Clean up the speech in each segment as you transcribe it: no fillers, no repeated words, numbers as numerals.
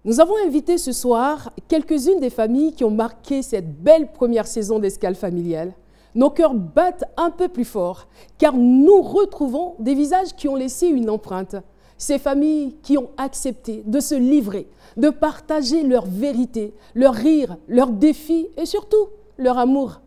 Nous avons invité ce soir quelques-unes des familles qui ont marqué cette belle première saison d'Escale familiale. Nos cœurs battent un peu plus fort, car nous retrouvons des visages qui ont laissé une empreinte. Ces familles qui ont accepté de se livrer, de partager leur vérité, leur rire, leurs défis et surtout leur amour.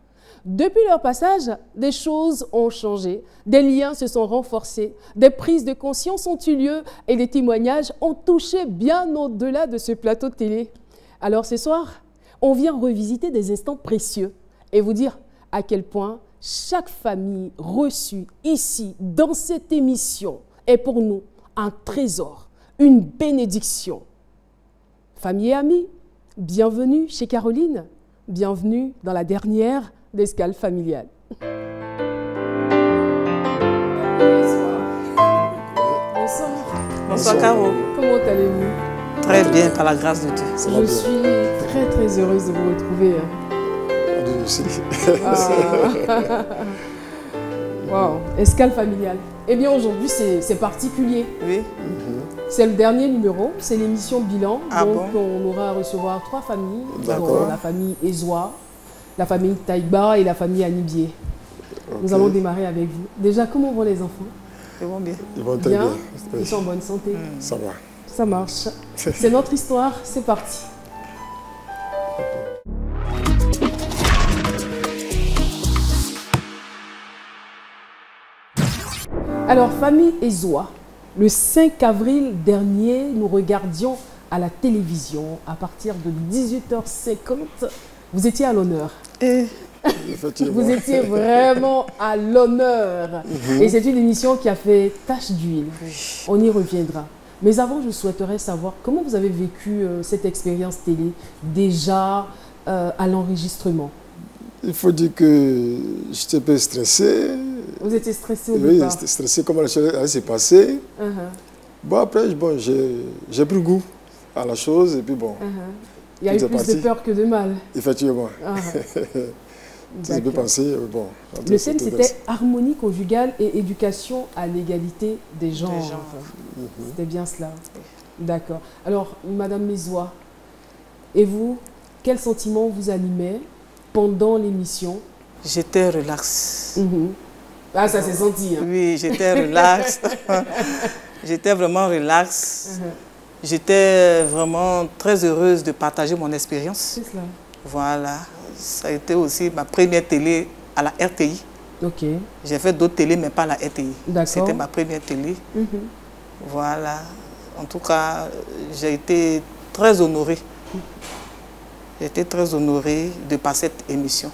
Depuis leur passage, des choses ont changé, des liens se sont renforcés, des prises de conscience ont eu lieu et les témoignages ont touché bien au-delà de ce plateau de télé. Alors ce soir, on vient revisiter des instants précieux et vous dire à quel point chaque famille reçue ici, dans cette émission, est pour nous un trésor, une bénédiction. Famille et amis, bienvenue chez Caroline, bienvenue dans la dernière d'Escale familiale. Bonsoir. Bonsoir Caro. Comment allez-vous? Très bien, par la grâce de Dieu. Je suis très heureuse de vous retrouver. Nous aussi. Wow, Escale familiale. Eh bien aujourd'hui c'est particulier. Oui. C'est le dernier numéro, c'est l'émission bilan. Ah donc bon? on aura à recevoir 3 familles, D'accord. dont la famille Ezoa, la famille Taïba et la famille Anibie. Nous allons démarrer avec vous. Déjà, comment vont les enfants? Ils vont bien. Ils vont très bien. Ils sont en bonne santé. Ça va. Ça marche. C'est notre histoire, c'est parti. Alors, famille Ezoa, le 5 avril dernier, nous regardions à la télévision à partir de 18h50. Vous étiez à l'honneur. Et Effectivement. Vous étiez vraiment à l'honneur. Et c'est une émission qui a fait tache d'huile. On y reviendra. Mais avant, je souhaiterais savoir comment vous avez vécu cette expérience télé déjà à l'enregistrement. Il faut dire que j'étais un peu stressé. Vous étiez stressé au Oui, départ. stressé comment la chose allait se passer. Bon, après, bon, j'ai pris goût à la chose et puis bon, Il y a eu tout est plus de parti. peur que de mal. Effectivement. Ça peut D'accord. penser, bon. Le thème, c'était harmonie conjugale et éducation à l'égalité des genres. C'était bien cela. D'accord. Alors, Madame Mezoa, et vous, quel sentiment vous animait pendant l'émission? j'étais relax. Ah, ça s'est senti. Hein. Oui, j'étais relax. J'étais vraiment relax. J'étais vraiment très heureuse de partager mon expérience. C'est cela. Voilà. Ça a été aussi ma première télé à la RTI. Ok. J'ai fait d'autres télés, mais pas à la RTI. D'accord. C'était ma première télé. Voilà. En tout cas, j'ai été très honorée. J'ai été très honorée de passer cette émission,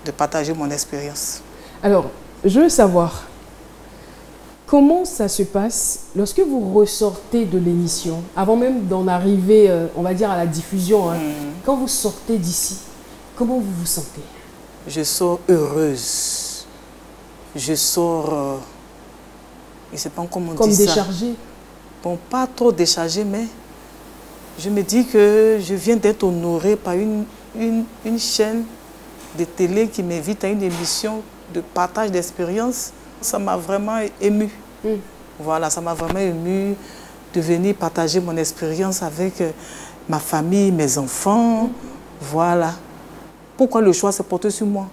de partager mon expérience. Alors, je veux savoir, comment ça se passe lorsque vous ressortez de l'émission, avant même d'en arriver, on va dire, à la diffusion, hein, quand vous sortez d'ici, comment vous vous sentez? Je sors heureuse. Je sors, je ne sais pas comment Comme dire ça. déchargée? Bon, pas trop déchargée, mais je me dis que je viens d'être honorée par une chaîne de télé qui m'invite à une émission de partage d'expérience. Ça m'a vraiment émue. Voilà, ça m'a vraiment émue de venir partager mon expérience avec ma famille, mes enfants. Voilà. Pourquoi le choix s'est porté sur moi?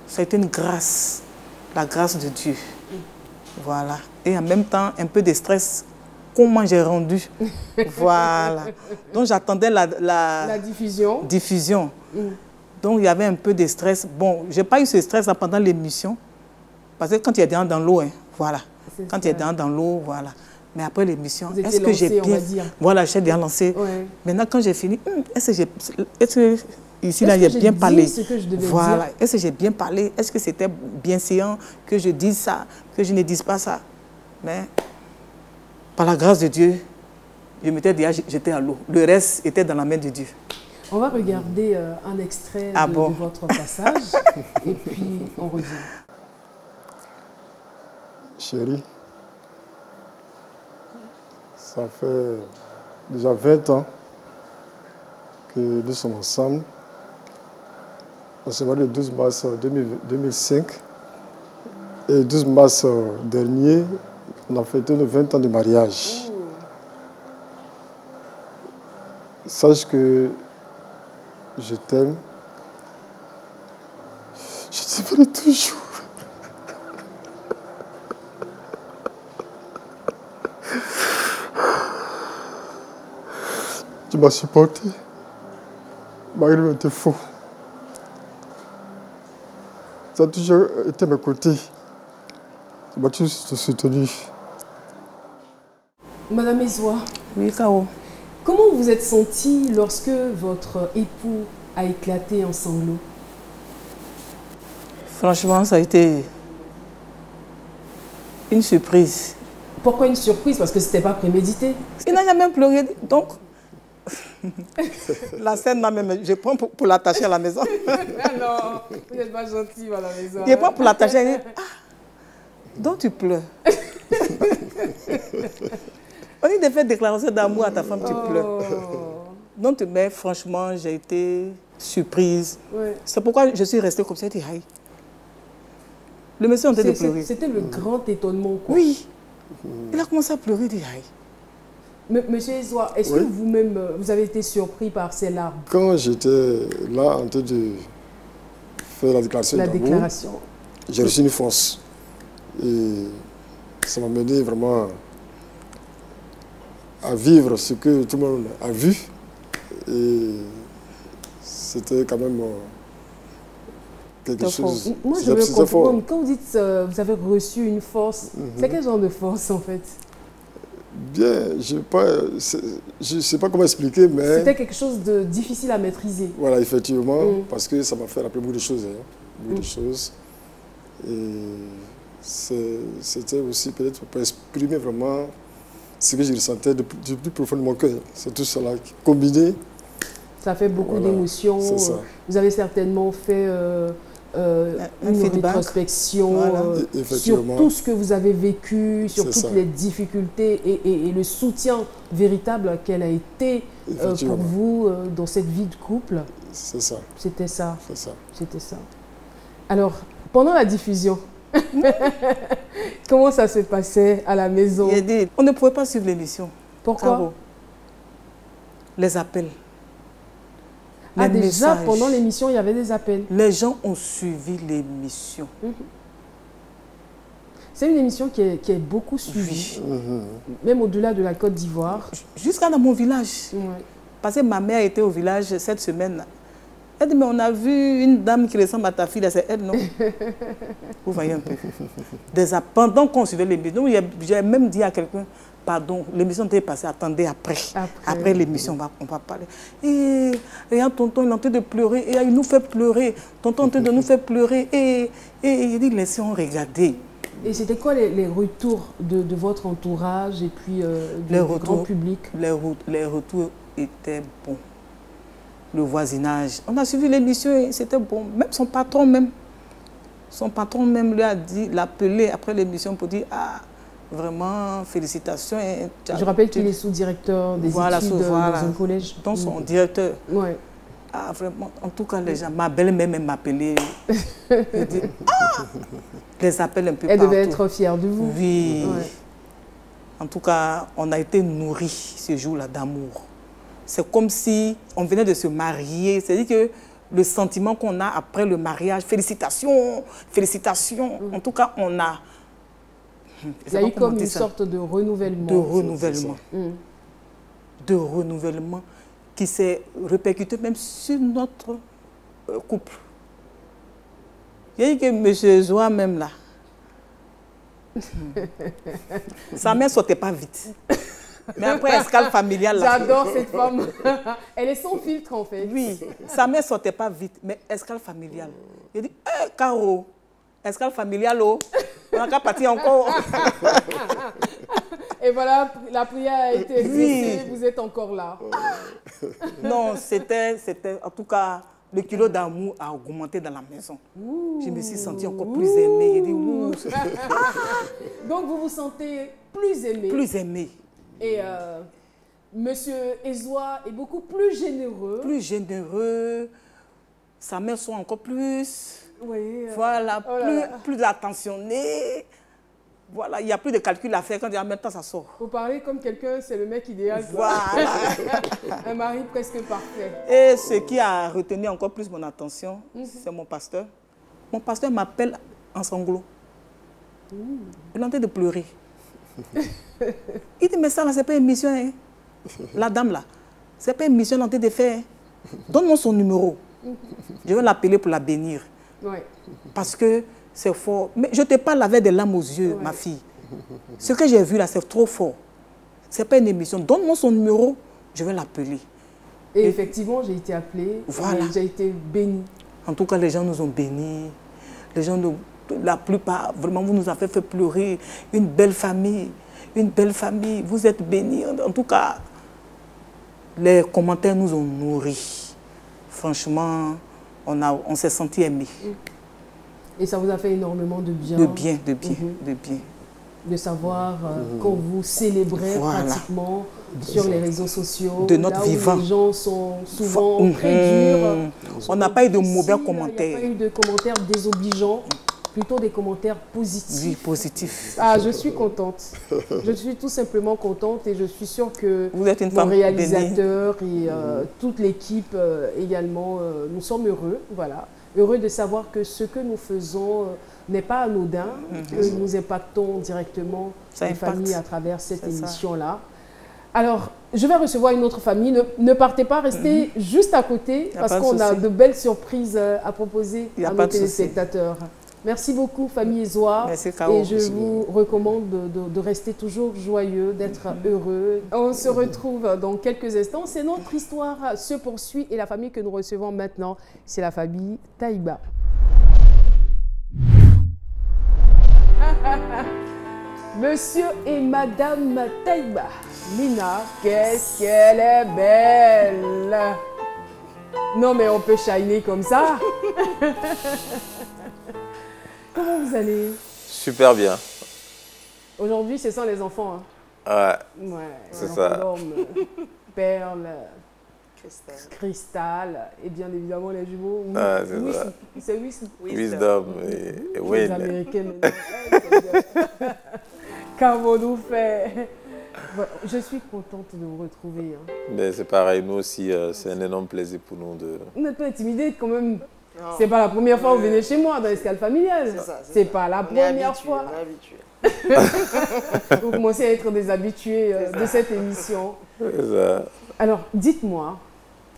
Ça a été une grâce, la grâce de Dieu. Voilà. Et en même temps, un peu de stress. Comment j'ai rendu? Voilà. Donc j'attendais la diffusion. Donc il y avait un peu de stress. Bon, je n'ai pas eu ce stress pendant l'émission. Parce que quand il y a dans l'eau, hein, voilà. Quand il y a dans l'eau, voilà. Mais après l'émission, est-ce que j'ai bien... Voilà, j'ai bien lancé. Ouais. Maintenant, quand j'ai fini, est-ce que ici, là, j'ai bien parlé? Voilà. Est-ce que j'ai bien parlé? Est-ce que c'était bien séant que je dise ça, que je ne dise pas ça? Mais par la grâce de Dieu, je m'étais dit, j'étais à l'eau. Le reste était dans la main de Dieu. On va regarder un extrait de votre passage et puis on revient. Chérie, ça fait déjà 20 ans que nous sommes ensemble. On s'est marié le 12 mars 2005 et le 12 mars dernier, on a fêté nos 20 ans de mariage. sache que je t'aime. Je t'aimerai toujours. Tu m'as supporté, malgré mes défauts. Tu as toujours été à mes côtés. Tu m'as toujours soutenu. Madame Ezoua, Oui, Caro. comment vous êtes sentie lorsque votre époux a éclaté en sanglots? Franchement, ça a été une surprise. Pourquoi une surprise? Parce que ce n'était pas prémédité. Il n'a jamais pleuré, donc la scène m'a même... Je prends pour l'attacher à la maison. Ah non, vous n'êtes pas gentil, Madame Ezoua. Je prends pour l'attacher. Il dit, ah, donc tu pleures. On dit de faire déclaration d'amour à ta femme, tu pleures. Donc, mais franchement, j'ai été surprise. Ouais. C'est pourquoi je suis restée comme ça. Je dis, aïe. Le monsieur est en train de pleurer. C'était le grand étonnement, quoi. Oui. Il a commencé à pleurer, il dit, aïe. Monsieur Ezoua, est-ce Oui. que vous-même, vous avez été surpris par ces larmes? Quand j'étais là en train de faire la déclaration La d'amour, déclaration. j'ai reçu une force. Et ça m'a mené vraiment à vivre ce que tout le monde a vu. Et c'était quand même quelque chose. Moi, je veux comprendre, quand vous dites vous avez reçu une force, c'est quel genre de force en fait? Bien, je ne sais pas comment expliquer, mais... C'était quelque chose de difficile à maîtriser. Voilà, effectivement, parce que ça m'a fait rappeler beaucoup de choses. Hein, beaucoup de choses. Et c'était aussi peut-être pour exprimer vraiment ce que je ressentais du plus profond de mon cœur. C'est tout cela combiné. Ça fait beaucoup Voilà, d'émotions. c'est ça. Vous avez certainement fait une rétrospection sur tout ce que vous avez vécu, sur toutes les difficultés et le soutien véritable qu'elle a été pour vous dans cette vie de couple. C'est ça. C'était ça. C'est ça. C'était ça. Alors, pendant la diffusion, comment ça se passait à la maison? Il a dit, on ne pouvait pas suivre l'émission. Pourquoi? Caro. Les appels. Ah, déjà, pendant l'émission, il y avait des appels. Les gens ont suivi l'émission. C'est une émission qui est beaucoup suivie, même au-delà de la Côte d'Ivoire. Jusqu'à dans mon village. Ouais. Parce que ma mère était au village cette semaine. Elle dit, mais on a vu une dame qui ressemble à ta fille, c'est elle, non? Vous voyez un peu. Pendant qu'on suivait l'émission, j'ai même dit à quelqu'un, pardon, l'émission était passée, attendez après. Après l'émission, on va parler. Et regarde, tonton, il est en train de pleurer, et il nous fait pleurer. Tonton est en train de nous faire pleurer. Et il dit, laissons regarder. Et c'était quoi les retours de votre entourage et puis du grand public? Les retours étaient bons. Le voisinage. On a suivi l'émission et c'était bon. Même son patron lui a dit, l'a appelé après l'émission pour dire, ah, vraiment, félicitations. Je rappelle qu'il est sous-directeur des études dans un collège. Dans son directeur. Ouais. Ah, vraiment, en tout cas, les gens, ma belle-mère m'a appelé. Elle dit, ah, les appels un peu partout. Elle devait être fière de vous. Oui. Ouais. En tout cas, on a été nourris ce jour-là d'amour. C'est comme si on venait de se marier. C'est-à-dire que le sentiment qu'on a après le mariage, félicitations, félicitations. En tout cas, on a... Il y a eu comme une sorte de renouvellement. De renouvellement. De renouvellement qui s'est répercuté même sur notre couple. Il y a eu que M. Ezoua même là. Sa mère ne sortait pas vite. Mais après, escale familiale. J'adore cette femme. Elle est sans filtre, en fait. Oui, sa mère ne sortait pas vite, mais escale familiale. Il dit, Caro, escale familiale, oh. On n'a qu'à partir encore. Et voilà, la prière a été exaucée, vous êtes encore là. Non, c'était, en tout cas, le kilo d'amour a augmenté dans la maison. Je me suis sentie encore plus aimée. J'ai dit, ouh. Donc, vous vous sentez plus aimée. Plus aimée. Et Monsieur Ezoua est beaucoup plus généreux. Plus généreux. Sa mère soit encore plus... Oui. Voilà, plus attentionné. Voilà, il n'y a plus de calcul à faire quand il y a maintenant ça sort. Vous parlez comme quelqu'un, c'est le mec idéal. Voilà. Un mari presque parfait. Et ce qui a retenu encore plus mon attention, c'est mon pasteur. Mon pasteur m'appelle en sanglots. Il est en train de pleurer. Il dit, mais ça là, c'est pas une mission. Hein. La dame là, c'est pas une mission en train de faire. Donne-moi son numéro. Je vais l'appeler pour la bénir. Ouais. Parce que c'est fort. Mais je te parle avec des larmes aux yeux, ma fille. Ce que j'ai vu là, c'est trop fort. C'est pas une émission. Donne-moi son numéro, je vais l'appeler. Et effectivement, j'ai été appelée. Voilà. J'ai été bénie. En tout cas, les gens nous ont bénis. Les gens, la plupart, vraiment, vous nous avez fait pleurer. Une belle famille. Une belle famille. Vous êtes bénis. En tout cas, les commentaires nous ont nourris. Franchement, on s'est senti aimés. Et ça vous a fait énormément de bien. De bien, de bien, de bien. De savoir qu'on vous célébrait pratiquement sur les réseaux sociaux. De notre vivant. Les gens sont souvent très durs. On n'a pas eu de mauvais commentaires. Il n'y a pas eu de commentaires désobligeants, plutôt des commentaires positifs. Oui, positifs. Ah, je suis contente. Je suis tout simplement contente et je suis sûre que vous êtes une mon femme réalisateur et toute l'équipe également, nous sommes heureux, voilà. Heureux de savoir que ce que nous faisons n'est pas anodin, que nous impactons directement les familles à travers cette émission-là. Alors, je vais recevoir une autre famille. Ne partez pas, restez juste à côté parce qu'on a de belles surprises à proposer à nos téléspectateurs. Merci beaucoup, famille Ezoa. Merci, Kao. Et je vous recommande de rester toujours joyeux, d'être heureux. On se retrouve dans quelques instants. C'est notre histoire se poursuit et la famille que nous recevons maintenant, c'est la famille Taïba. Monsieur et Madame Taïba. Lina, qu'est-ce qu'elle est belle! Non, mais on peut shiner comme ça. Comment vous allez? Super bien. Aujourd'hui, ce sont les enfants. Hein. Ouais. Ouais, c'est ça. Perle, Cristal et bien évidemment les jumeaux. C'est Wisdom. Wisdom et Wayne. Les Américaines. Qu'avons-nous fait? Je suis contente de vous retrouver. Hein. C'est pareil, nous aussi, c'est un énorme plaisir pour nous de... Vous n'êtes pas intimidés quand même. C'est pas la première fois que vous venez chez moi dans l'escale familiale. C'est pas la première fois. On est habitué. Vous commencez à être des habitués de cette émission. Ça. Alors, dites-moi,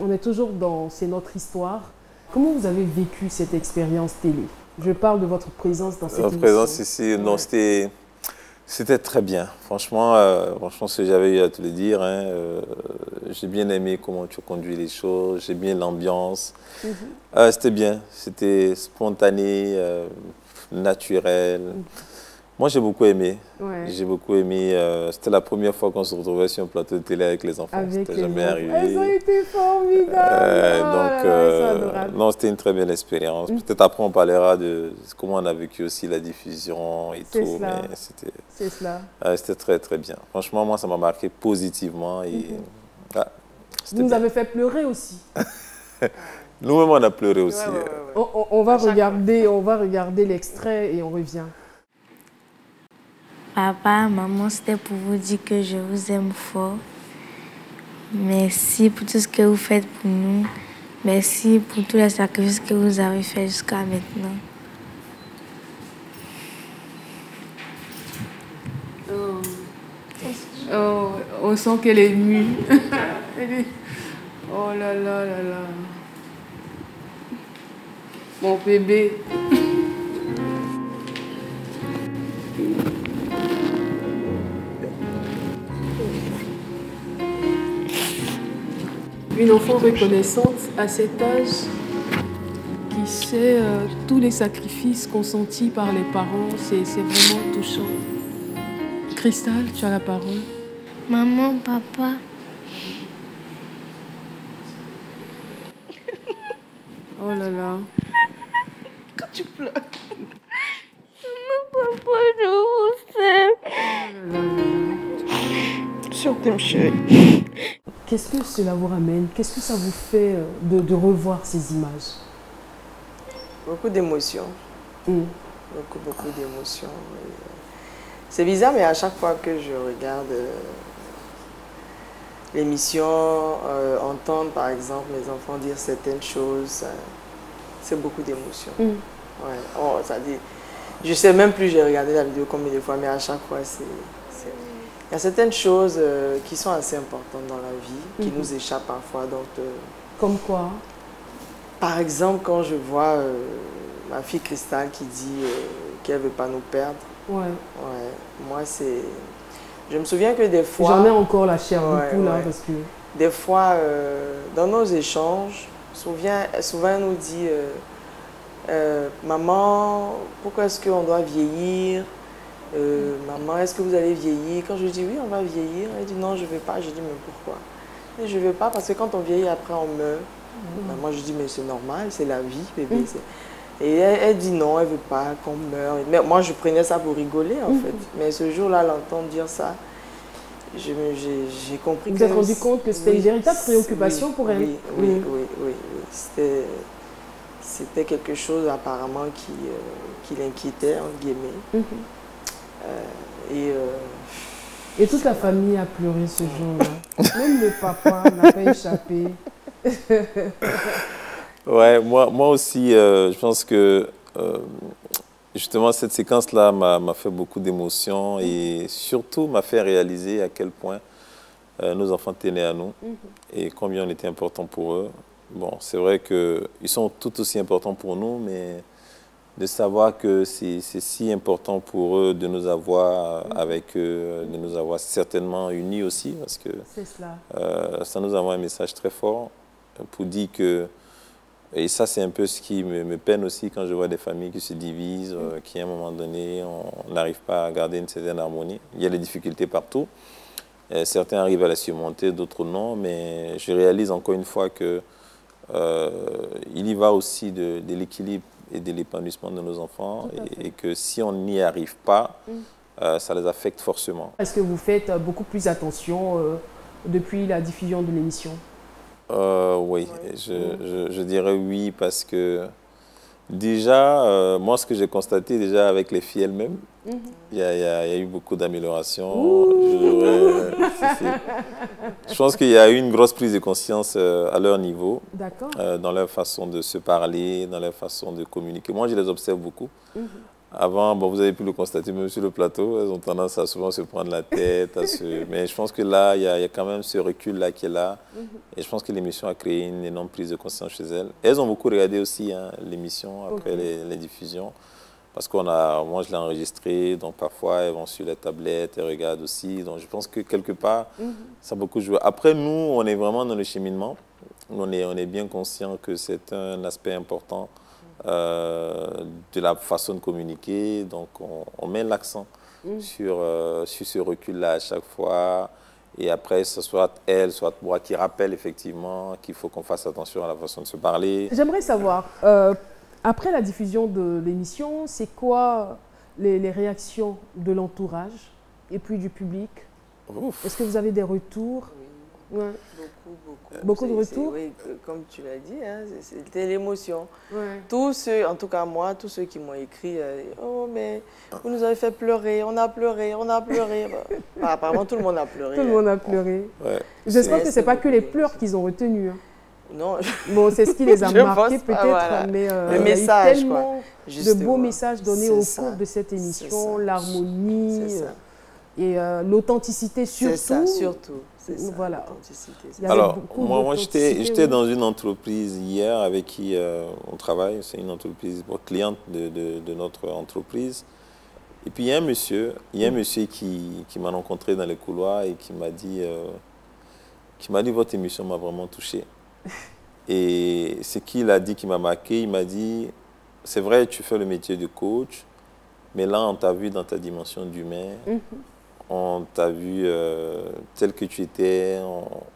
on est toujours dans C'est notre histoire. Comment vous avez vécu cette expérience télé? Je parle de votre présence dans cette émission. Notre présence ici, non, c'était très bien. Franchement, ce que j'avais eu à te le dire, hein, j'ai bien aimé comment tu conduis les choses, j'ai bien l'ambiance. C'était bien, c'était spontané, naturel. Moi, j'ai beaucoup aimé. Ouais. J'ai beaucoup aimé. C'était la première fois qu'on se retrouvait sur un plateau de télé avec les enfants. C'était jamais arrivé. Elles ont été formidables. Non, c'était une très belle expérience. Peut-être après, on parlera de comment on a vécu aussi la diffusion et tout. Cela. Mais c'était... C'est cela. C'était très, très bien. Franchement, moi, ça m'a marqué positivement. Et, vous nous avez fait pleurer aussi. Nous-mêmes, on a pleuré aussi. On va regarder l'extrait et on revient. Papa, maman, c'était pour vous dire que je vous aime fort. Merci pour tout ce que vous faites pour nous. Merci pour tous les sacrifices que vous avez faits jusqu'à maintenant. Oh, on sent qu'elle est émue. Oh là là là là. Mon bébé. Une enfant reconnaissante à cet âge qui sait tous les sacrifices consentis par les parents, c'est vraiment touchant. Cristal, tu as la parole. Maman, papa. Oh là là. Quand tu pleures. Maman, papa, je vous aime. Oh là là. Je t'aime, chérie. Qu'est-ce que cela vous ramène? Qu'est-ce que ça vous fait de revoir ces images? Beaucoup d'émotions. Beaucoup d'émotions. C'est bizarre, mais à chaque fois que je regarde l'émission, entendre par exemple mes enfants dire certaines choses, c'est beaucoup d'émotions. Ouais. Oh, ça dit, je sais même plus, j'ai regardé la vidéo combien de fois, mais à chaque fois, il y a certaines choses qui sont assez importantes dans la vie, qui nous échappent parfois. Donc, comme quoi? Par exemple, quand je vois ma fille Cristal qui dit qu'elle ne veut pas nous perdre. Ouais. Moi, c'est... Je me souviens que des fois... J'en ai encore la chair du poule, parce que... Des fois, dans nos échanges, souvent elle nous dit maman, pourquoi est-ce qu'on doit vieillir? Maman, est-ce que vous allez vieillir? Quand je dis oui, on va vieillir, elle dit non, je ne veux pas. Je dis mais pourquoi? Et je ne veux pas parce que quand on vieillit, après on meurt. Moi, je dis mais c'est normal, c'est la vie, bébé. Et elle dit non, elle ne veut pas qu'on meure. Mais moi, je prenais ça pour rigoler, en fait. Mais ce jour-là, l'entendre dire ça, j'ai compris que... Vous vous êtes rendu compte que c'était une véritable préoccupation pour elle? Oui. C'était quelque chose, apparemment, qui l'inquiétait, entre guillemets. Et toute la famille a pleuré ce jour-là. Même le papa n'a pas échappé. Ouais, moi aussi, je pense que justement cette séquence-là m'a fait beaucoup d'émotions et surtout m'a fait réaliser à quel point nos enfants tenaient à nous et combien on était important pour eux. Bon, c'est vrai qu'ils sont tout aussi importants pour nous, mais de savoir que c'est si important pour eux de nous avoir avec eux, de nous avoir certainement unis aussi, parce que ça nous envoie un message très fort pour dire que... Et ça, c'est un peu ce qui me peine aussi quand je vois des familles qui se divisent, qui à un moment donné, on n'arrive pas à garder une certaine harmonie. Il y a des difficultés partout. Certains arrivent à les surmonter, d'autres non. Mais je réalise encore une fois qu'il y va aussi de l'équilibre et de l'épanouissement de nos enfants. Et que si on n'y arrive pas, ça les affecte forcément. Est-ce que vous faites beaucoup plus attention depuis la diffusion de l'émission ? Oui, je dirais oui parce que déjà, moi ce que j'ai constaté déjà avec les filles elles-mêmes, il y a eu beaucoup d'améliorations. Je pense qu'il y a eu une grosse prise de conscience à leur niveau, dans leur façon de se parler, dans leur façon de communiquer. Moi je les observe beaucoup. Avant, bon, vous avez pu le constater même sur le plateau, elles ont tendance à souvent se prendre la tête. Mais je pense que là, il y a quand même ce recul-là qui est là. Et je pense que l'émission a créé une énorme prise de conscience chez elles. Elles ont beaucoup regardé aussi l'émission après les diffusions. Parce moi, je l'ai enregistrée, donc parfois, elles vont sur les tablettes, elles regardent aussi. Donc je pense que quelque part, ça a beaucoup joué. Après, nous, on est vraiment dans le cheminement. On est bien conscient que c'est un aspect important de la façon de communiquer. Donc, on met l'accent sur ce recul-là à chaque fois. Et après, ce soit elle, soit moi qui rappelle effectivement qu'il faut qu'on fasse attention à la façon de se parler. J'aimerais savoir, après la diffusion de l'émission, c'est quoi les réactions de l'entourage et puis du public? Est-ce que vous avez des retours? Oui, beaucoup de retours. Oui, comme tu l'as dit, hein, c'était l'émotion. Tous ceux, en tout cas moi, tous ceux qui m'ont écrit, oh mais vous nous avez fait pleurer, on a pleuré, on a pleuré. Apparemment tout le monde a pleuré. Tout le monde a pleuré. J'espère que ce n'est pas que les pleurs qu'ils ont retenus. Hein. Non. Bon, c'est ce qui les a marqués peut-être, mais le message, il y a eu tellement de beaux messages donnés au cours de cette émission, l'harmonie et l'authenticité surtout. C'est ça, surtout. Voilà. Alors, moi j'étais dans une entreprise hier avec qui on travaille. C'est une entreprise cliente de notre entreprise. Et puis il y a un monsieur qui m'a rencontré dans les couloirs et qui m'a dit votre émission m'a vraiment touché. Et ce qu'il a dit qui m'a marqué, il m'a dit, c'est vrai, tu fais le métier de coach, mais là, on t'a vu dans ta dimension d'humain, on t'a vu tel que tu étais,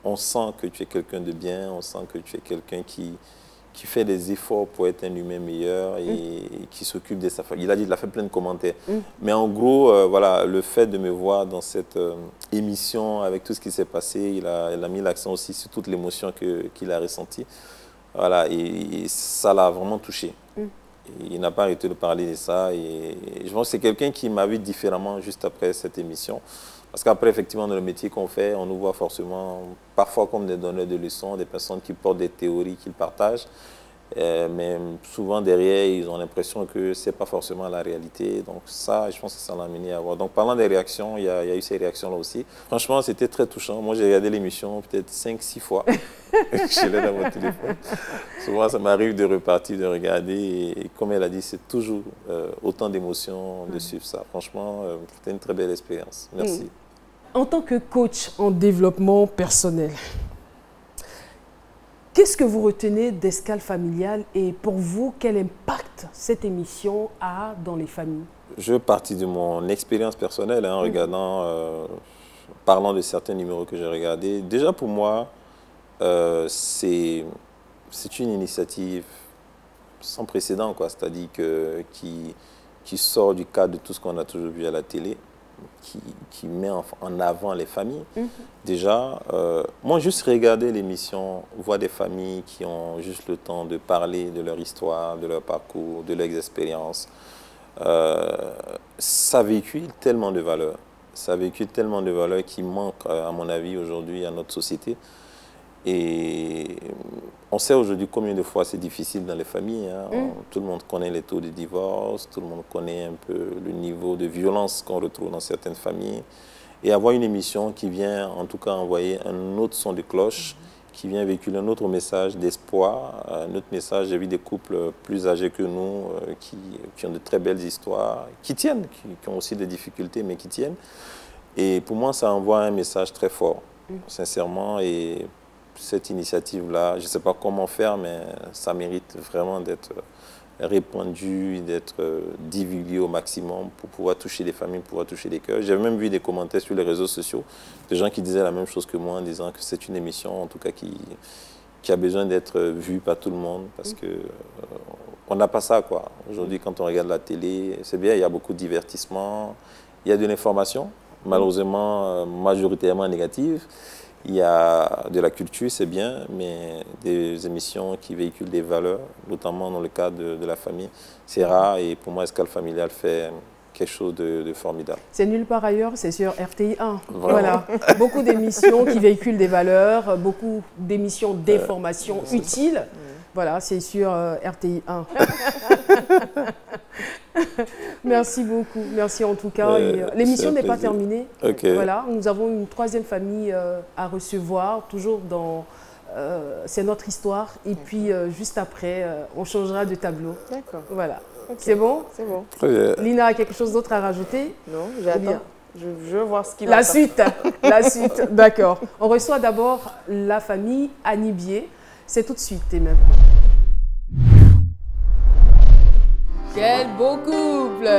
on sent que tu es quelqu'un de bien, on sent que tu es quelqu'un qui fait des efforts pour être un humain meilleur et qui s'occupe de sa famille. Il a fait plein de commentaires. Mais en gros, voilà, le fait de me voir dans cette émission, avec tout ce qui s'est passé, il a mis l'accent aussi sur toute l'émotion qu'il a ressentie. Voilà, et ça l'a vraiment touché. il n'a pas arrêté de parler de ça. Et je pense que c'est quelqu'un qui m'a vu différemment juste après cette émission. Parce qu'après, effectivement, dans le métier qu'on fait, on nous voit forcément, parfois comme des donneurs de leçons, des personnes qui portent des théories qu'ils partagent. Mais souvent, derrière, ils ont l'impression que ce n'est pas forcément la réalité. Donc ça, je pense que ça l'a amené à voir. Donc parlant des réactions, il y a eu ces réactions-là aussi. Franchement, c'était très touchant. Moi, j'ai regardé l'émission peut-être 5-6 fois. Je l'ai dans mon téléphone. Souvent, ça m'arrive de repartir, de regarder. Et comme elle a dit, c'est toujours autant d'émotions de suivre ça. Franchement, c'était une très belle expérience. Merci. En tant que coach en développement personnel, qu'est-ce que vous retenez d'Escale familiale et pour vous, quel impact cette émission a dans les familles? Je vais partir de mon expérience personnelle en regardant, parlant de certains numéros que j'ai regardés. Déjà pour moi, c'est une initiative sans précédent, c'est-à-dire qui sort du cadre de tout ce qu'on a toujours vu à la télé. Qui met en avant les familles. Déjà, moi, juste regarder l'émission, voir des familles qui ont juste le temps de parler de leur histoire, de leur parcours, de leurs expériences. Ça véhicule tellement de valeurs. Ça véhicule tellement de valeurs qui manquent, à mon avis, aujourd'hui à notre société. Et on sait aujourd'hui combien de fois c'est difficile dans les familles. Tout le monde connaît les taux de divorce, tout le monde connaît un peu le niveau de violence qu'on retrouve dans certaines familles. Et avoir une émission qui vient en tout cas envoyer un autre son de cloche, qui vient véhiculer un autre message d'espoir, un autre message. J'ai vu des couples plus âgés que nous qui ont de très belles histoires, qui tiennent, qui ont aussi des difficultés, mais qui tiennent. Et pour moi, ça envoie un message très fort, sincèrement. Et cette initiative-là, je ne sais pas comment faire, mais ça mérite vraiment d'être répandu, d'être divulgué au maximum pour pouvoir toucher les familles, pour pouvoir toucher les cœurs. J'ai même vu des commentaires sur les réseaux sociaux de gens qui disaient la même chose que moi, en disant que c'est une émission, en tout cas, qui a besoin d'être vue par tout le monde, parce que on n'a pas ça, quoi. Aujourd'hui, quand on regarde la télé, c'est bien, il y a beaucoup de divertissement, il y a de l'information, malheureusement, majoritairement négative. Il y a de la culture, c'est bien, mais des émissions qui véhiculent des valeurs, notamment dans le cadre de la famille, c'est rare. Et pour moi, Escale familiale fait quelque chose de formidable. C'est nulle part ailleurs, c'est sur RTI 1. Voilà. Beaucoup d'émissions qui véhiculent des valeurs, beaucoup d'émissions d'information utiles. Voilà, c'est sur RTI 1. Merci beaucoup. Merci en tout cas. L'émission n'est pas terminée. Voilà, nous avons une troisième famille à recevoir, toujours dans C'est notre histoire. Et puis, juste après, on changera de tableau. D'accord. Voilà. Okay. C'est bon? C'est bon. Lina a quelque chose d'autre à rajouter? Non, j'attends. Je veux voir ce qu'il va faire. La suite, d'accord. On reçoit d'abord la famille Anibier. C'est tout de suite et même. Quel beau couple!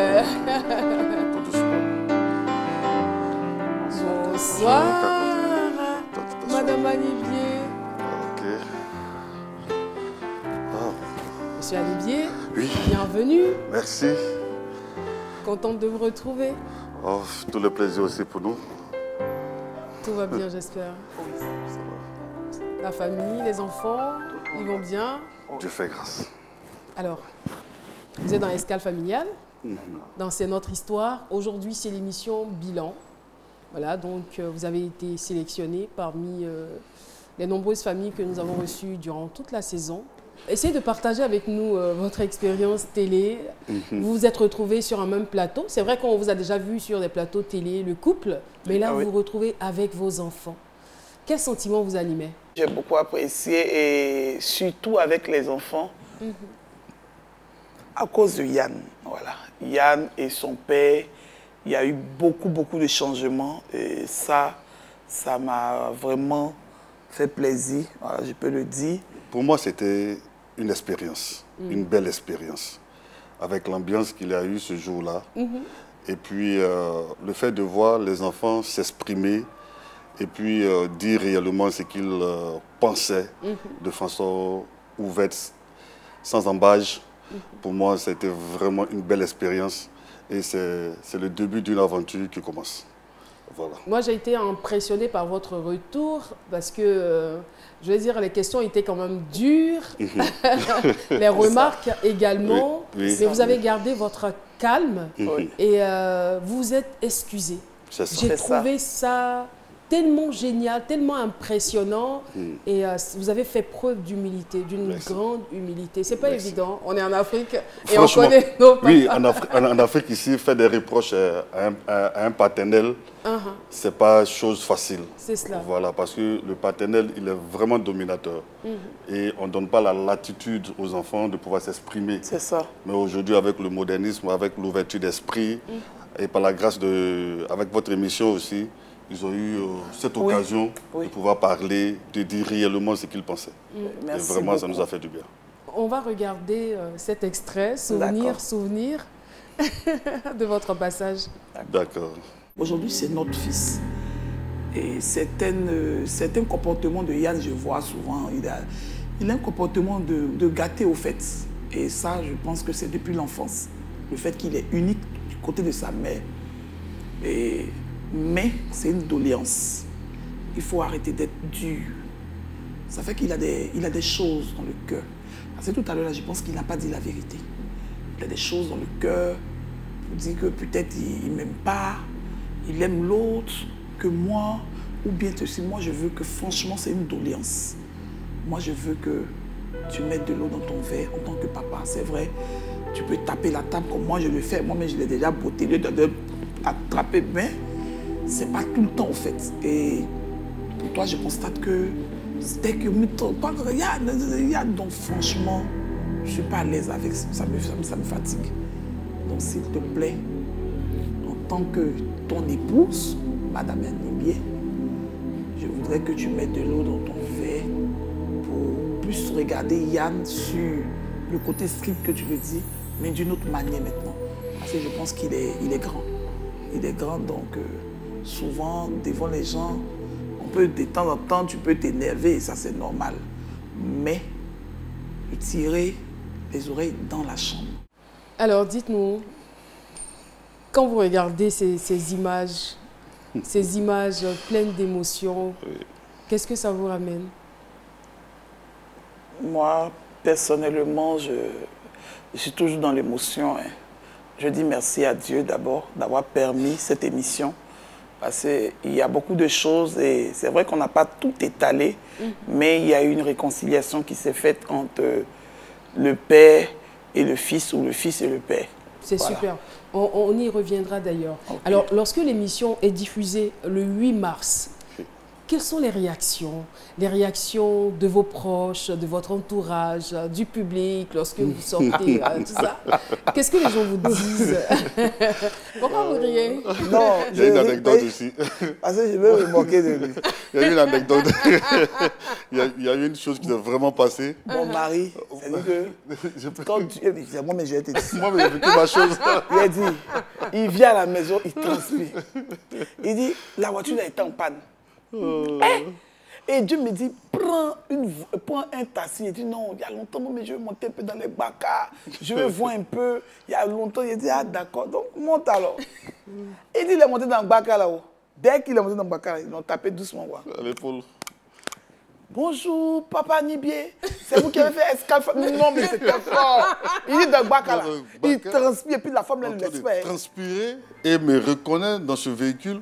Bonsoir, Madame Anibier. Ok. Monsieur Anibier, oui. Bienvenue. Merci. Contente de vous retrouver. Oh, tout le plaisir aussi pour nous. Tout va bien, j'espère. Oui, ça va. La famille, les enfants, ils vont bien? Dieu fait grâce. Alors, vous êtes dans Escale familiale, dans C'est notre histoire. Aujourd'hui, c'est l'émission Bilan. Voilà, donc vous avez été sélectionné parmi les nombreuses familles que nous avons reçues durant toute la saison. Essayez de partager avec nous votre expérience télé. Vous vous êtes retrouvés sur un même plateau. C'est vrai qu'on vous a déjà vu sur des plateaux télé, le couple, mais là, vous vous retrouvez avec vos enfants. Quel sentiment vous animait? J'ai beaucoup apprécié, et surtout avec les enfants, à cause de Yann. Voilà. Yann et son père, il y a eu beaucoup de changements. Et ça m'a vraiment fait plaisir, voilà, je peux le dire. Pour moi, c'était une expérience, une belle expérience, avec l'ambiance qu'il y a eu ce jour-là. Et puis, le fait de voir les enfants s'exprimer et puis dire réellement ce qu'ils pensaient de façon ouverte, sans embâche. Pour moi, c'était vraiment une belle expérience et c'est le début d'une aventure qui commence. Voilà. Moi, j'ai été impressionnée par votre retour parce que, je veux dire, les questions étaient quand même dures, les remarques également, Oui. mais vous avez gardé votre calme Oui. et vous vous êtes excusé. C'est ça. J'ai trouvé ça tellement génial, tellement impressionnant et vous avez fait preuve d'humilité, d'une grande humilité. C'est pas évident, on est en Afrique et on connaît nos papas. Oui, en Afrique ici, faire des reproches à un paternel, c'est pas chose facile. C'est cela. Voilà, parce que le paternel, il est vraiment dominateur. Et on ne donne pas la latitude aux enfants de pouvoir s'exprimer. C'est ça. Mais aujourd'hui, avec le modernisme, avec l'ouverture d'esprit, et par la grâce avec votre émission aussi, ils ont eu cette occasion de pouvoir parler, de dire réellement ce qu'ils pensaient. Merci et vraiment, beaucoup. ça nous a fait du bien. On va regarder cet extrait, souvenir de votre passage. D'accord. Aujourd'hui, c'est notre fils. Et certains comportements de Yann, je vois souvent, il a un comportement de gâté au fait. Et ça, je pense que c'est depuis l'enfance. Le fait qu'il est unique du côté de sa mère. Mais c'est une doléance. Il faut arrêter d'être dur. Ça fait qu'il a des choses dans le cœur. Parce que tout à l'heure, je pense qu'il n'a pas dit la vérité. Il a des choses dans le cœur pour dire que peut-être il ne m'aime pas, il aime l'autre que moi, ou bien aussi moi je veux que franchement c'est une doléance. Moi je veux que tu mettes de l'eau dans ton verre en tant que papa. C'est vrai, tu peux taper la table comme moi je le fais. Moi-même je l'ai déjà botté, de attraper, mais c'est pas tout le temps en fait. Et pour toi je constate que dès que regarde, donc franchement je suis pas à l'aise avec ça, ça me fatigue. Donc s'il te plaît, en tant que ton épouse, Madame Nibié, je voudrais que tu mettes de l'eau dans ton verre pour plus regarder Yann sur le côté strict que tu le dis, mais d'une autre manière maintenant. Parce que je pense qu'il est grand. Il est grand, donc souvent, devant les gens, on peut de temps en temps, tu peux t'énerver, et ça c'est normal. Mais tirer les oreilles dans la chambre. Alors dites-nous, quand vous regardez ces images pleines d'émotions, qu'est-ce que ça vous ramène? Moi, personnellement, je suis toujours dans l'émotion. Je dis merci à Dieu d'abord d'avoir permis cette émission. Parce qu'il y a beaucoup de choses et c'est vrai qu'on n'a pas tout étalé, mais il y a eu une réconciliation qui s'est faite entre le père et le fils ou le fils et le père. C'est super. On y reviendra d'ailleurs. Okay. Alors, lorsque l'émission est diffusée le 8 mars, quelles sont les réactions? Les réactions de vos proches, de votre entourage, du public, lorsque vous sortez, tout ça. Qu'est-ce que les gens vous disent? Pourquoi vous riez? Non, il y a une anecdote aussi. Parce que je veux me moquer de lui. Il y a eu une anecdote. Il y a eu une chose qui s'est vraiment passée. Mon mari, c'est-à-dire que quand tu... Moi, mais j'ai été dit. Moi, mais j'ai vécu ma chose. Il a dit, il vient à la maison, il transpire. Il dit, la voiture a été en panne. Et Dieu me dit, prends un taxi. Il dit, non, il y a longtemps, mais je vais monter un peu dans les bacas. Je vais voir un peu. Il y a longtemps, il dit, ah d'accord, donc monte alors. Il dit, il est monté dans le baca là-haut. Dès qu'il est monté dans le baca, ils l'ont tapé doucement. À l'épaule. Bonjour, papa Nibié. C'est vous qui avez fait escale. Non, mais c'était fort. Il dit dans le baca là. Il transpire, et puis la femme, elle le laisse faire. Transpirer et me reconnaître dans ce véhicule.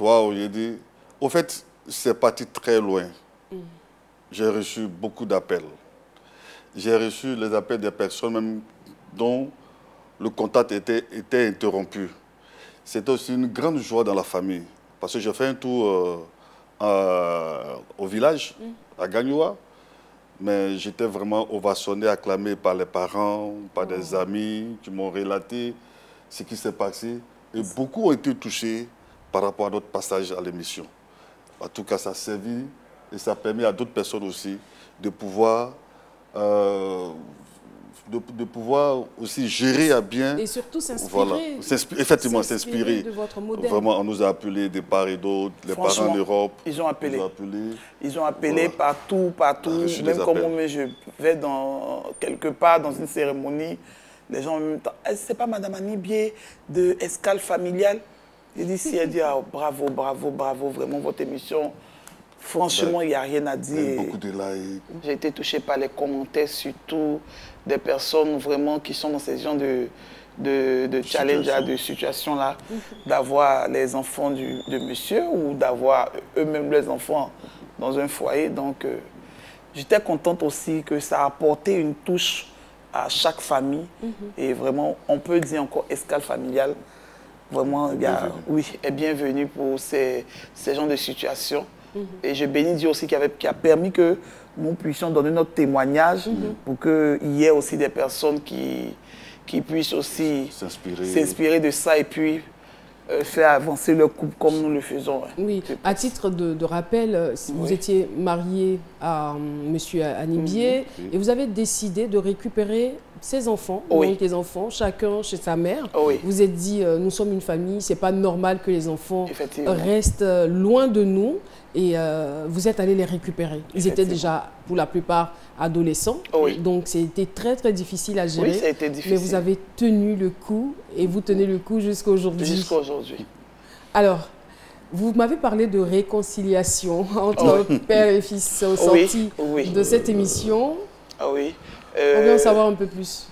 Waouh, j'ai dit. Au fait, c'est parti très loin. J'ai reçu beaucoup d'appels. J'ai reçu les appels des personnes même dont le contact était interrompu. C'était aussi une grande joie dans la famille. Parce que j'ai fait un tour au village, à Gagnoua. Mais j'étais vraiment ovationné, acclamé par les parents, par des amis qui m'ont relaté ce qui s'est passé. Et beaucoup ont été touchés par rapport à notre passage à l'émission. En tout cas, ça a servi et ça a permis à d'autres personnes aussi de pouvoir, aussi gérer à bien. Et surtout s'inspirer. Voilà. Effectivement, s'inspirer. De votre modèle. Vraiment, on nous a appelés de part et d'autre, les parents en Europe. Ils ont appelé. Ils ont appelé Voilà. partout. Même comme moi, je vais quelque part dans une cérémonie, les gens en même temps, c'est pas Madame Nibié de Escale Familiale? J'ai dit, si elle dit, ah, bravo, bravo, bravo, vraiment, votre émission, franchement, il n'y a rien à dire. Beaucoup de likes. J'ai été touchée par les commentaires, surtout des personnes vraiment qui sont dans ces genres de challenge, de situation-là, d'avoir les enfants de monsieur ou d'avoir eux-mêmes les enfants dans un foyer. Donc, j'étais contente aussi que ça a apporté une touche à chaque famille. Et vraiment, on peut dire encore escale familiale. Vraiment, oui, est bienvenue pour ces genres de situations. Et je bénis Dieu aussi qui a permis que nous puissions donner notre témoignage pour qu'il y ait aussi des personnes qui puissent aussi s'inspirer de ça et puis faire avancer leur couple comme nous le faisons. Oui, à titre de rappel, vous étiez marié à M. Anibié et vous avez décidé de récupérer ses enfants, donc les enfants, chacun chez sa mère. Vous êtes dit, nous sommes une famille, c'est pas normal que les enfants restent loin de nous et vous êtes allé les récupérer. Ils étaient déjà, pour la plupart, adolescents, donc c'était très très difficile à gérer. Oui, ça a été difficile. Mais vous avez tenu le coup et vous tenez le coup jusqu'à aujourd'hui. Jusqu'à aujourd'hui. Alors, vous m'avez parlé de réconciliation entre père et fils au sorti de cette émission. On veut en savoir un peu plus.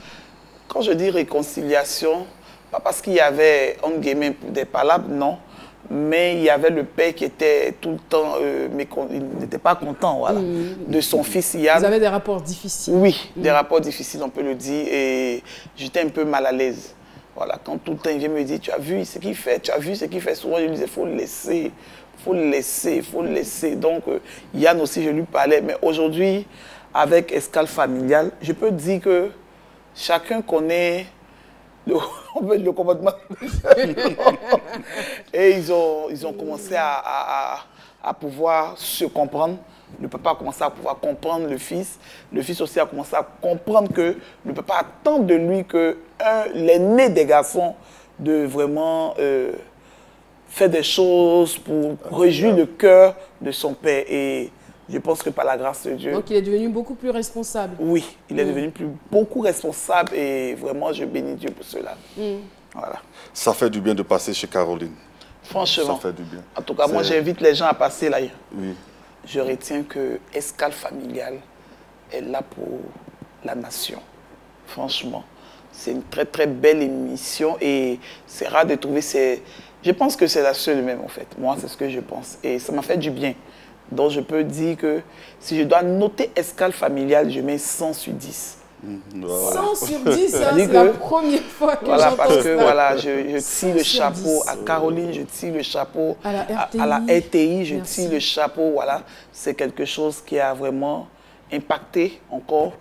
Quand je dis réconciliation, pas parce qu'il y avait, entre guillemets, des palabres, non. Mais il y avait le père qui était tout le temps, il n'était pas content voilà, de son fils Yann. Vous avez des rapports difficiles. Oui, des rapports difficiles, on peut le dire. Et j'étais un peu mal à l'aise. Voilà, quand tout le temps il vient me dire, tu as vu ce qu'il fait, tu as vu ce qu'il fait. Souvent, je lui disais, il faut le laisser, il faut le laisser, il faut le laisser. Donc, Yann aussi, je lui parlais. Mais aujourd'hui, avec Escale Familiale, je peux dire que chacun connaît le comportement. Et ils ont commencé à pouvoir se comprendre. Le papa a commencé à pouvoir comprendre le fils. Le fils aussi a commencé à comprendre que le papa attend de lui que l'aîné des garçons de vraiment faire des choses pour réjouir le cœur de son père. Et je pense que par la grâce de Dieu... Donc il est devenu beaucoup plus responsable. Oui, il est devenu beaucoup responsable et vraiment je bénis Dieu pour cela. Voilà. Ça fait du bien de passer chez Caroline. Franchement. Ça fait du bien. En tout cas, moi j'invite les gens à passer là. Oui. Je retiens que Escale Familiale est là pour la nation. Franchement. C'est une très très belle émission et c'est rare de trouver ces... Je pense que c'est la seule même en fait. Moi c'est ce que je pense et ça m'a fait du bien. Donc je peux dire que si je dois noter Escale Familiale, je mets 100 sur 10. Voilà. 100 sur 10, c'est la première fois que j'entends parce que ça. Voilà, je tire le chapeau à Caroline, je tire le chapeau à la RTI, je tire le chapeau. Voilà, c'est quelque chose qui a vraiment impacté encore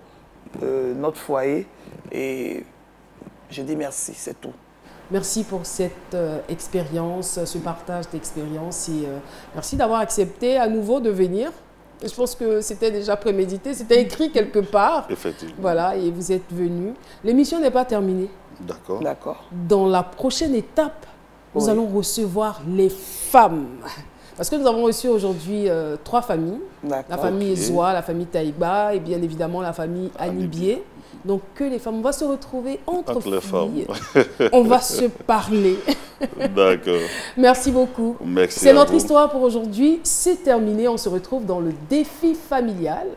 notre foyer. Et je dis merci, c'est tout. Merci pour cette expérience, ce partage d'expérience et merci d'avoir accepté à nouveau de venir. Je pense que c'était déjà prémédité, c'était écrit quelque part. Effectivement. Voilà, et vous êtes venu. L'émission n'est pas terminée. D'accord. D'accord. Dans la prochaine étape, nous allons recevoir les femmes. Parce que nous avons reçu aujourd'hui 3 familles. La famille Ezoa, la famille Taïba et bien évidemment la famille Anibié. Donc que les femmes, on va se retrouver entre filles. On va se parler. D'accord. Merci beaucoup. Merci. C'est notre histoire pour aujourd'hui. C'est terminé. On se retrouve dans le défi familial.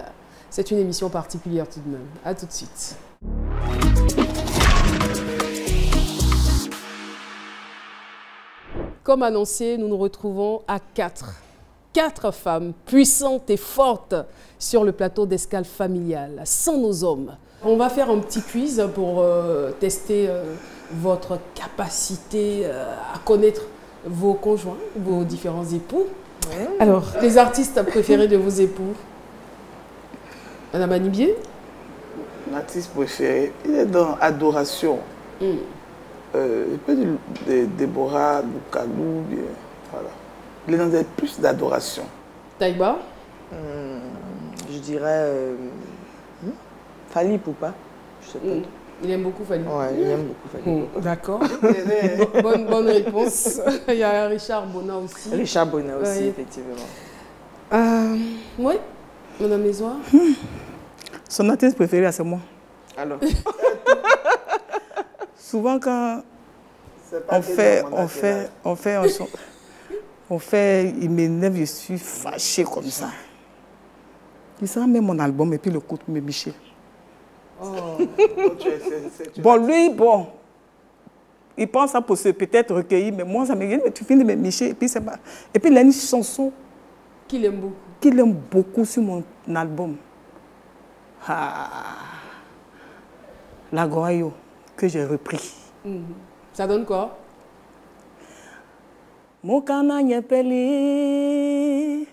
C'est une émission particulière tout de même. À tout de suite. Comme annoncé, nous nous retrouvons à 4. 4 femmes puissantes et fortes sur le plateau d'Escale Familiale, sans nos hommes. On va faire un petit quiz pour tester votre capacité à connaître vos conjoints, vos différents époux. Alors, les artistes préférés de vos époux? Madame Anibié? Mon artiste préféré, il est dans Adoration. Peut-être Déborah, Lukalou, voilà. Il est dans plus d'adoration. Taïba? Je dirais Fally Ipupa. Je sais pas. Il aime beaucoup Fally. Ouais, il aime beaucoup Fally. D'accord. bonne réponse. Il y a Richard Bona aussi. Richard Bona aussi, effectivement. Oui, Madame Ezoa? Son artiste préféré, c'est moi. Alors. Souvent, quand il m'énerve, je suis fâchée comme ça. Il sera même mon album et puis le coup de Michel. Oh. Bon, lui, bon, il pense ça pour se peut-être recueillir, mais moi, ça me dit, mais tu finis de me Michel. Et puis il a une chanson qu'il aime beaucoup. Qu'il aime beaucoup sur mon album. La Goyo, que j'ai repris. Ça donne quoi? Mokana nyepeli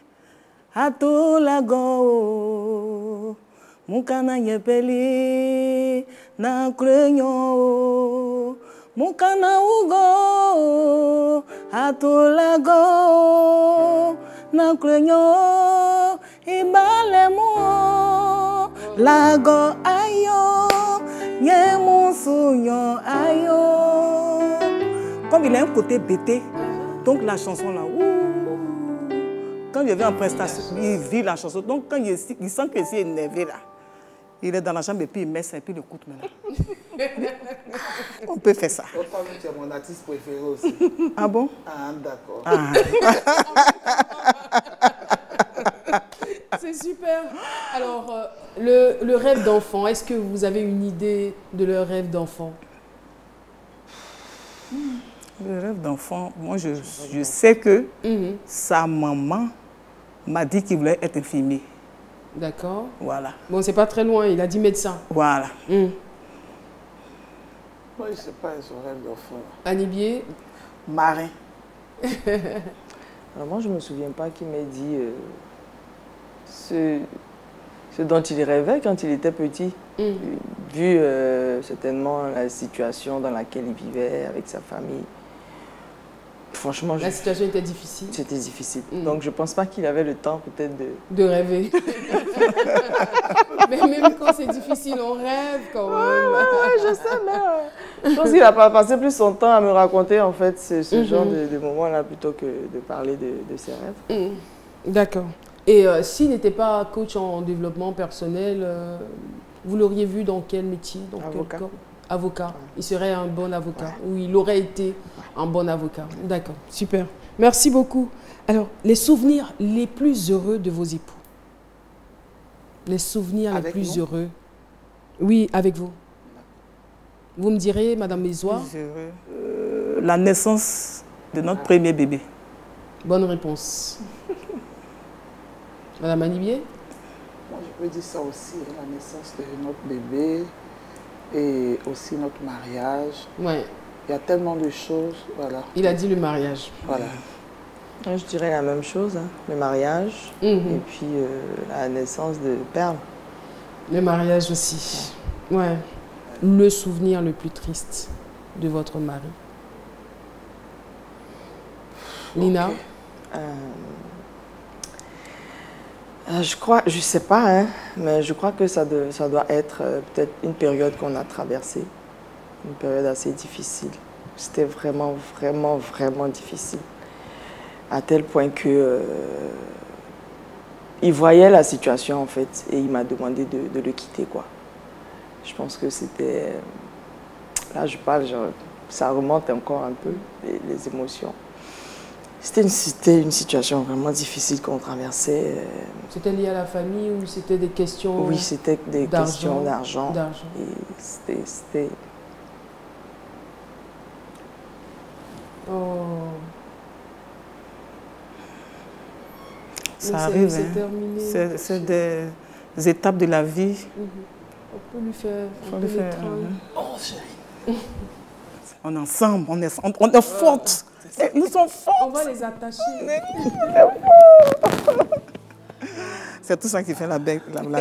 ato la go Mokana nyepeli na krenyo Mokana ugo ato la go na krenyo ibale mo la go ayo nye musunyo ayo. Comme il a un côté bêté. Donc la chanson là, quand je vais en prestation, il vit la chanson. Donc quand il sent que c'est énervé là, il est dans la chambre et puis il met ça et puis il écoute maintenant. On peut faire ça. Tu es mon artiste préféré aussi. Ah bon? Ah d'accord. C'est super. Alors, le rêve d'enfant, est-ce que vous avez une idée de leur rêve d'enfant? Le rêve d'enfant, moi je sais que sa maman m'a dit qu'il voulait être infirmier. D'accord. Voilà. Bon, c'est pas très loin, il a dit médecin. Voilà. Moi, je ne sais pas son rêve d'enfant. Anibier? Marin. Alors moi, je ne me souviens pas qu'il m'ait dit ce dont il rêvait quand il était petit. Vu certainement la situation dans laquelle il vivait avec sa famille. Franchement, la situation était difficile. C'était difficile. Donc je ne pense pas qu'il avait le temps peut-être de rêver. Mais même quand c'est difficile, on rêve quand même. Je sais, mais je pense qu'il a passé plus son temps à me raconter en fait ce genre de moments-là plutôt que de parler de ses rêves. D'accord. Et s'il n'était pas coach en développement personnel, vous l'auriez vu dans quel métier? Avocat. Avocat. Il serait un bon avocat, ou il aurait été un bon avocat. D'accord, super. Merci beaucoup. Alors, les souvenirs les plus heureux de vos époux? Les souvenirs les plus heureux? Oui, avec vous. Vous me direz, Madame Mézois? La naissance de notre premier bébé. Bonne réponse. Madame Anibier? Moi, je peux dire ça aussi, la naissance de notre bébé et aussi notre mariage. Ouais. Il y a tellement de choses, voilà. Il a dit le mariage. Voilà. Je dirais la même chose, hein. Le mariage et puis la naissance de Perle. Le mariage aussi. Ouais. Le souvenir le plus triste de votre mari? Lina? Je sais pas, hein, mais je crois que ça doit être peut-être une période qu'on a traversée, une période assez difficile. C'était vraiment, vraiment, vraiment difficile, à tel point que il voyait la situation en fait et il m'a demandé de le quitter quoi. Je pense que c'était, là je parle, genre, ça remonte encore un peu les émotions. C'était une situation vraiment difficile qu'on traversait. C'était lié à la famille ou c'était des questions? Oui, c'était des questions d'argent. Et c'était... Oh. Ça arrive, c'est des étapes de la vie. On peut lui faire un peu Oh, chérie. On est ensemble, on est fortes. Nous sommes fortes. On va les attacher. C'est tout ça qui fait la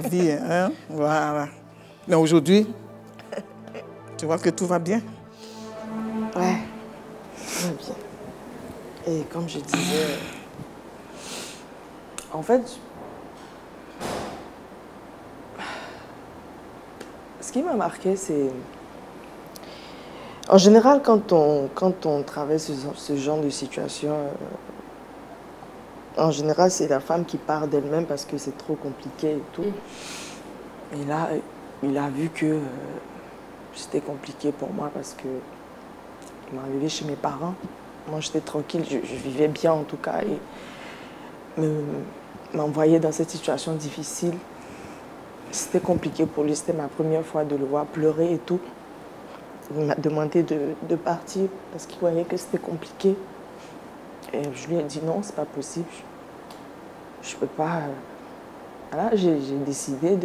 vie. Hein? Voilà. Mais aujourd'hui, tu vois que tout va bien. Ouais, tout va bien. Et comme je disais, en fait, ce qui m'a marqué, c'est... En général, quand on traverse ce genre de situation, en général, c'est la femme qui part d'elle-même parce que c'est trop compliqué et tout. Et là, il a vu que c'était compliqué pour moi parce que Il m'a enlevé chez mes parents. Moi, j'étais tranquille, je vivais bien en tout cas. Et m'envoyer dans cette situation difficile, c'était compliqué pour lui. C'était ma première fois de le voir pleurer et tout. Il m'a demandé de partir parce qu'il voyait que c'était compliqué. Et je lui ai dit non, c'est pas possible. Je peux pas. Voilà, j'ai décidé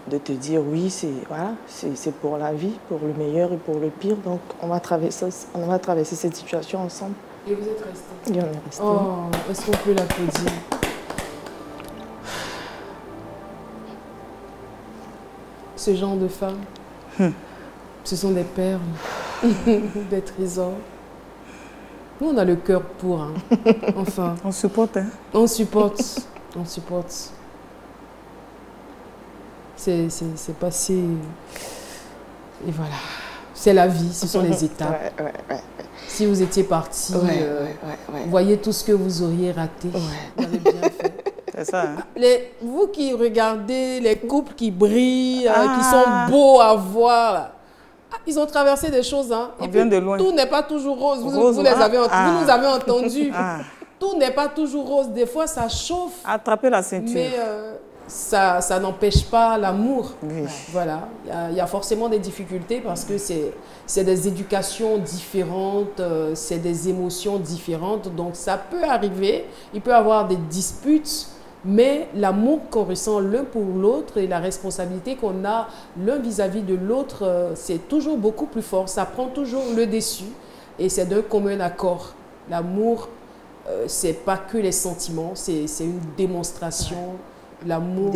de te dire oui, c'est pour la vie, pour le meilleur et pour le pire. Donc on va traverser cette situation ensemble. Et vous êtes restés? Et on est restés. Oh, est-ce qu'on peut l'applaudir? Ce genre de femmes, ce sont des perles, des trésors. Nous, on a le cœur pour, hein. Enfin. On supporte, hein. On supporte, on supporte. C'est passé. Et voilà. C'est la vie, ce sont les étapes. Ouais. Si vous étiez parti, voyez tout ce que vous auriez raté. Vous avez bien fait. C'est ça, hein. Vous qui regardez les couples qui brillent, qui sont beaux à voir, là. Ils ont traversé des choses, hein. On vient de loin. Tout n'est pas toujours rose. Vous nous avez entendu. Ah. Tout n'est pas toujours rose. Des fois, ça chauffe. Attraper la ceinture. Mais ça n'empêche pas l'amour. Oui. Voilà. Il y a forcément des difficultés parce que c'est des éducations différentes, c'est des émotions différentes. Donc, ça peut arriver. Il peut y avoir des disputes. Mais l'amour qu'on ressent l'un pour l'autre et la responsabilité qu'on a l'un vis-à-vis de l'autre, c'est toujours beaucoup plus fort. Ça prend toujours le dessus et c'est d'un commun accord. L'amour, c'est pas que les sentiments, c'est une démonstration. L'amour,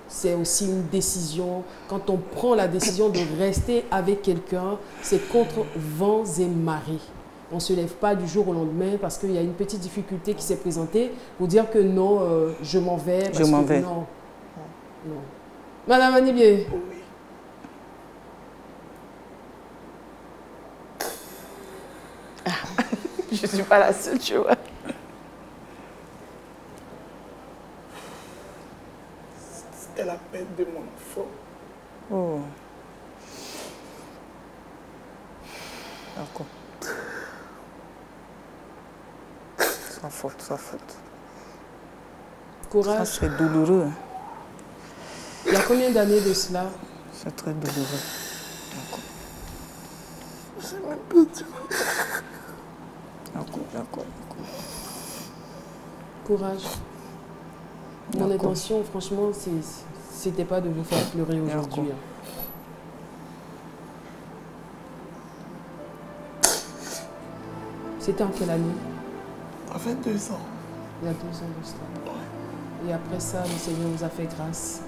c'est aussi une décision. Quand on prend la décision de rester avec quelqu'un, c'est contre vents et marées. On ne se lève pas du jour au lendemain parce qu'il y a une petite difficulté qui s'est présentée pour dire que non, je m'en vais. Je m'en vais. Non. Madame Anibier. Oui. Je ne suis pas la seule, tu vois. C'était la perte de mon enfant. Oh. D'accord. Sa faute. Courage. Ça, c'est douloureux. Il y a combien d'années de cela? C'est très douloureux. D'accord. Courage. Mon intention, franchement, c'était pas de vous faire pleurer aujourd'hui. C'était en quelle année? À 22 ans. Il y a 2 ans de cela. Et après ça, le Seigneur vous a fait grâce.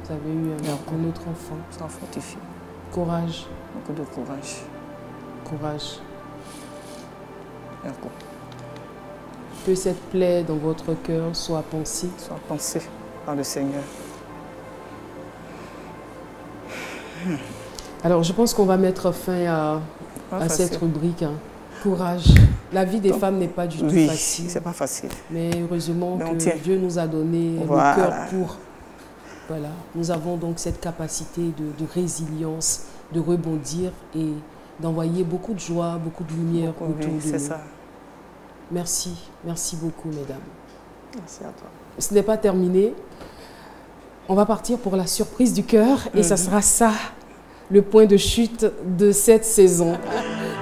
Vous avez eu un autre enfant. Sans fortifier. Courage. Beaucoup de courage. Courage. D'accord. Que cette plaie dans votre cœur soit pansée. Soit pansée par le Seigneur. Alors, je pense qu'on va mettre fin à cette rubrique. Hein. Courage. La vie des femmes n'est pas du tout facile. Oui, c'est pas facile. Mais heureusement que Dieu nous a donné le cœur pour. Voilà. Nous avons donc cette capacité de résilience, de rebondir et d'envoyer beaucoup de joie, beaucoup de lumière autour de nous. C'est ça. Merci. Merci beaucoup, mesdames. Merci à toi. Ce n'est pas terminé. On va partir pour la surprise du cœur et ça sera ça, le point de chute de cette saison.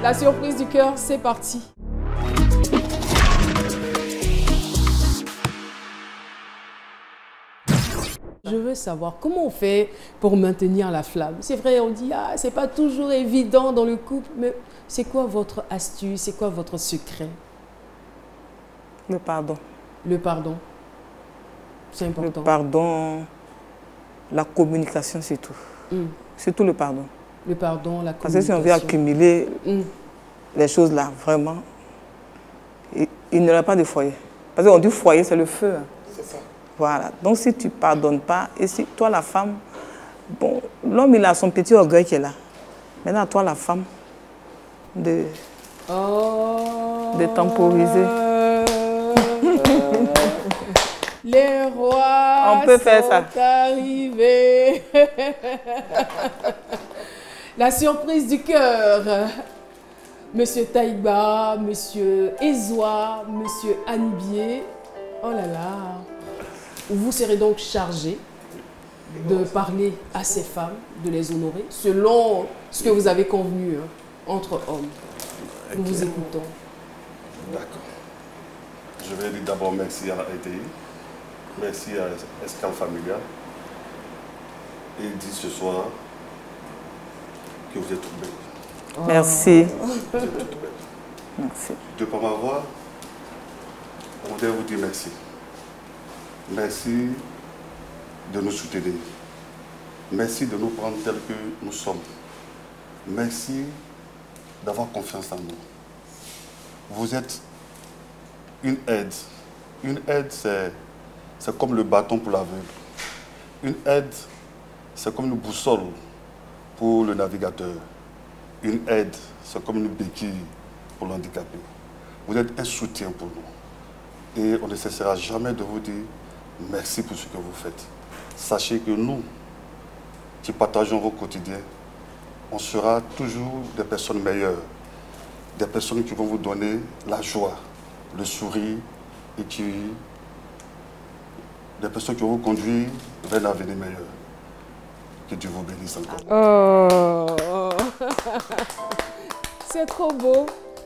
La surprise du cœur, c'est parti. Je veux savoir comment on fait pour maintenir la flamme. C'est vrai, on dit, c'est pas toujours évident dans le couple, mais c'est quoi votre astuce, c'est quoi votre secret? Le pardon. Le pardon. C'est important. Le pardon, la communication, c'est tout. Surtout le pardon. Le pardon, la communication. Parce que si on veut accumuler les choses là, vraiment, il n'y aura pas de foyer. Parce qu'on dit foyer, c'est le feu. C'est ça. Voilà. Donc si tu ne pardonnes pas, et si toi la femme, bon, l'homme il a son petit orgueil qui est là. Maintenant, toi la femme, de temporiser. Les rois on peut faire ça. sont arrivés. La surprise du cœur. Monsieur Taïba, Monsieur Ezoa, Monsieur Anibié. Oh là là. Vous serez donc chargé de parler à ces femmes, de les honorer, selon ce que vous avez convenu hein, entre hommes. Nous vous écoutons. D'accord. Je vais dire d'abord merci à la RTI, merci à Escale Familiale et dire ce soir que vous êtes toutes belles. Oh. Merci. Vous êtes toutes belles. Merci. De par ma voix, on voudrait vous dire merci. Merci de nous soutenir. Merci de nous prendre tels que nous sommes. Merci d'avoir confiance en nous. Vous êtes une aide. Une aide, c'est comme le bâton pour l'aveugle. Une aide, c'est comme une boussole pour le navigateur. Une aide, c'est comme une béquille pour l'handicapé. Vous êtes un soutien pour nous. Et on ne cessera jamais de vous dire merci pour ce que vous faites. Sachez que nous, qui partageons vos quotidiens, on sera toujours des personnes meilleures, des personnes qui vont vous donner la joie, le sourire et des personnes qui vont vous conduire vers l'avenir meilleur. Que Dieu vous bénisse encore. Oh. C'est trop beau.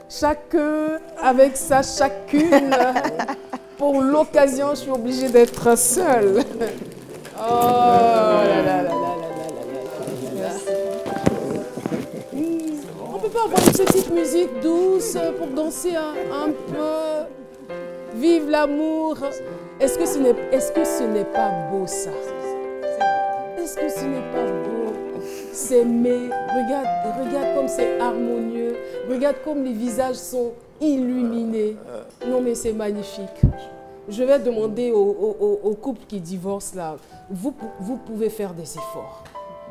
Chacun avec sa chacune. Pour l'occasion, je suis obligée d'être seule. Oh là là là là là là là là. On peut pas avoir une petite musique douce pour danser un peu. Vive l'amour. Est-ce que ce n'est pas beau ça? Est-ce que ce n'est pas beau? S'aimer, regarde comme c'est harmonieux, regarde comme les visages sont illuminés. Non mais c'est magnifique. Je vais demander aux couples qui divorcent là, vous pouvez faire des efforts.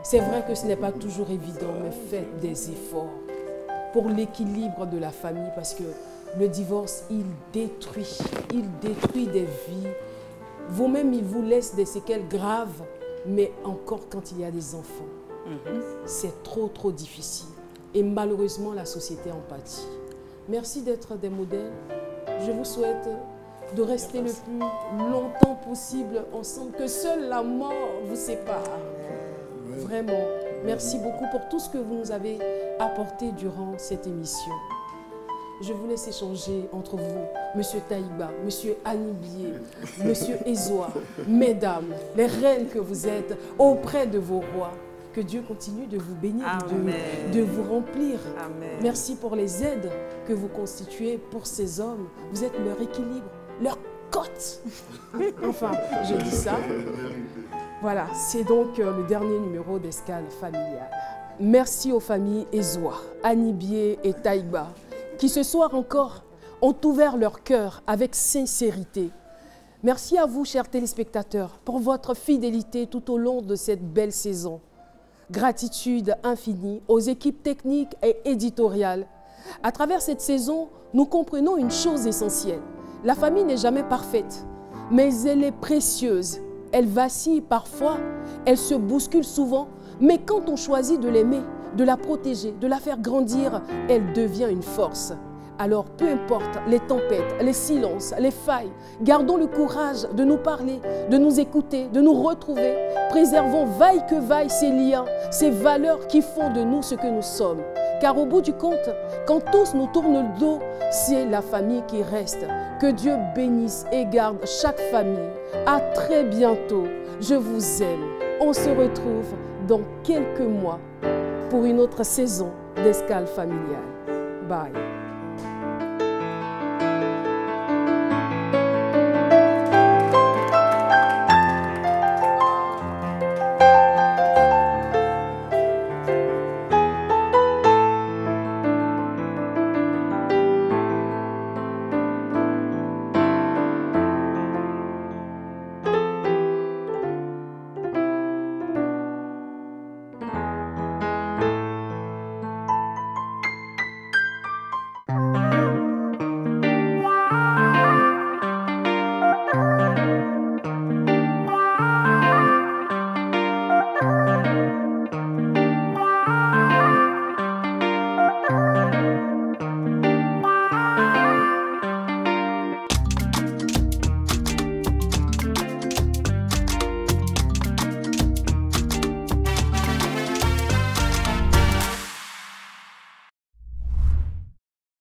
C'est vrai que ce n'est pas toujours évident, mais faites des efforts pour l'équilibre de la famille parce que le divorce, il détruit des vies. Vous-même, il vous laisse des séquelles graves, mais encore quand il y a des enfants. C'est trop difficile. Et malheureusement, la société en pâtit. Merci d'être des modèles. Je vous souhaite de rester le plus longtemps possible ensemble, que seule la mort vous sépare. Vraiment, merci beaucoup pour tout ce que vous nous avez apporté durant cette émission. Je vous laisse échanger entre vous, Monsieur Taïba, Monsieur Anibié, Monsieur Ezoa, Mesdames, les reines que vous êtes, auprès de vos rois. Que Dieu continue de vous bénir, de vous remplir. Amen. Merci pour les aides que vous constituez pour ces hommes. Vous êtes leur équilibre, leur cote. Enfin, je dis ça. Voilà, c'est donc le dernier numéro d'Escale Familiale. Merci aux familles Ezoa, Anibié et Taïba, qui ce soir encore ont ouvert leur cœur avec sincérité. Merci à vous, chers téléspectateurs, pour votre fidélité tout au long de cette belle saison. Gratitude infinie aux équipes techniques et éditoriales. À travers cette saison, nous comprenons une chose essentielle. La famille n'est jamais parfaite, mais elle est précieuse. Elle vacille parfois, elle se bouscule souvent, mais quand on choisit de l'aimer, de la protéger, de la faire grandir, elle devient une force. Alors, peu importe les tempêtes, les silences, les failles, gardons le courage de nous parler, de nous écouter, de nous retrouver. Préservons vaille que vaille ces liens, ces valeurs qui font de nous ce que nous sommes. Car au bout du compte, quand tous nous tournent le dos, c'est la famille qui reste. Que Dieu bénisse et garde chaque famille. À très bientôt. Je vous aime. On se retrouve dans quelques mois pour une autre saison d'Escale Familiale. Bye.